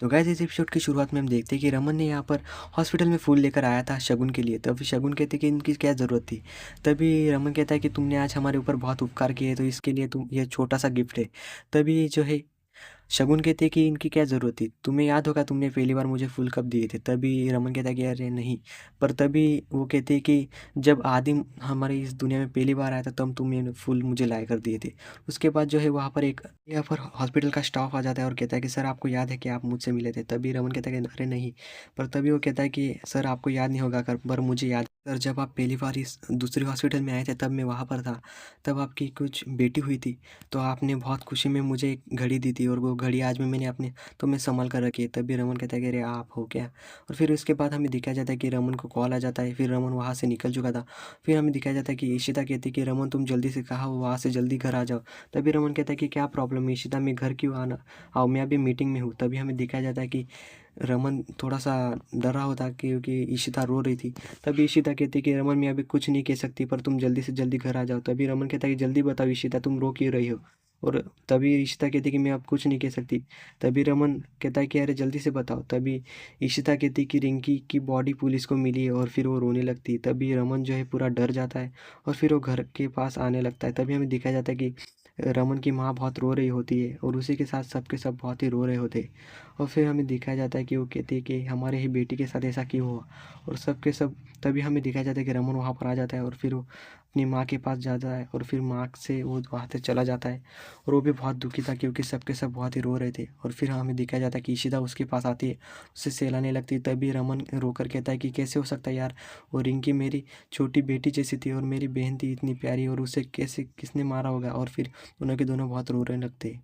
तो गाइस इस एपिसोड की शुरुआत में हम देखते हैं कि रमन ने यहाँ पर हॉस्पिटल में फूल लेकर आया था शगुन के लिए। तभी शगुन कहते कि इनकी क्या ज़रूरत थी। तभी रमन कहता है कि तुमने आज हमारे ऊपर बहुत उपकार किए, तो इसके लिए तुम ये छोटा सा गिफ्ट है। तभी जो है शगुन कहते कि इनकी क्या ज़रूरत थी, तुम्हें याद होगा तुमने पहली बार मुझे फूल कब दिए थे। तभी रमन कहता है कि अरे नहीं। पर तभी वो कहते हैं कि जब आदिम हमारे इस दुनिया में पहली बार आया था तब तुम ये फूल मुझे ला कर दिए थे। उसके बाद जो है वहाँ पर एक यहाँ पर हॉस्पिटल का स्टाफ आ जाता है और कहता है कि सर आपको याद है कि आप मुझसे मिले थे। तभी रमन कहता है कि अरे नहीं। पर तभी वो कहता है कि सर आपको याद नहीं होगा कर, पर मुझे याद सर, जब आप पहली बार इस दूसरे हॉस्पिटल में आए थे तब मैं वहाँ पर था। तब आपकी कुछ बेटी हुई थी, तो आपने बहुत खुशी में मुझे एक घड़ी दी थी और वो घड़ी आज में मैंने अपने तो मैं संभाल कर रखी है। तभी रमन कहता है कि अरे आप हो क्या। और फिर उसके बाद हमें दिखाया जाता है कि रमन को कॉल आ जाता है, फिर रमन वहाँ से निकल चुका था। फिर हमें दिखाया जाता है कि ईशिता कहती है कि रमन तुम जल्दी से कहा हो वहाँ से जल्दी घर आ जाओ। तभी रमन कहता है कि क्या प्रॉब्लम है ईशिता, मैं घर क्यों आना आओ, मैं अभी मीटिंग में हूँ। तभी हमें दिखाया जाता है कि रमन थोड़ा सा डरा होता क्योंकि ईशिता रो रही थी। तभी ईशिता कहती है कि रमन मैं अभी कुछ नहीं कह सकती, पर तुम जल्दी से जल्दी घर आ जाओ। तभी रमन कहता है कि जल्दी बताओ ईशिता, तुम रो क्यों रही हो। और तभी ईशिता कहती है कि मैं अब कुछ नहीं कह सकती। तभी रमन कहता है कि अरे जल्दी से बताओ। तभी ईशिता कहती है कि रिंकी की बॉडी पुलिस को मिली है और फिर वो रोने लगती है। तभी रमन जो है पूरा डर जाता है और फिर वो घर के पास आने लगता है। तभी हमें दिखाया जाता है कि रमन की माँ बहुत रो रही होती है और उसी के साथ सबके सब बहुत ही रो रहे होते हैं। और फिर हमें दिखाया जाता है कि वो कहती है कि हमारे ही बेटी के साथ ऐसा क्यों हुआ। और सब के सब तभी हमें दिखाया जाता है कि रमन वहाँ पर आ जाता है और फिर वो अपनी माँ के पास जाता है और फिर माँ से वो वहाँ से चला जाता है। और वो भी बहुत दुखी था क्योंकि सब के सब बहुत ही रो रहे थे। और फिर हमें दिखाया जाता है कि ईशिता उसके पास आती है, उससे सहलाने लगती है। तभी रमन रोकर कहता है कि कैसे हो सकता है यार, वो रिंकी मेरी छोटी बेटी जैसी थी और मेरी बहन थी इतनी प्यारी, और उसे कैसे किसने मारा होगा। और फिर दोनों के दोनों बहुत रोने लगते हैं।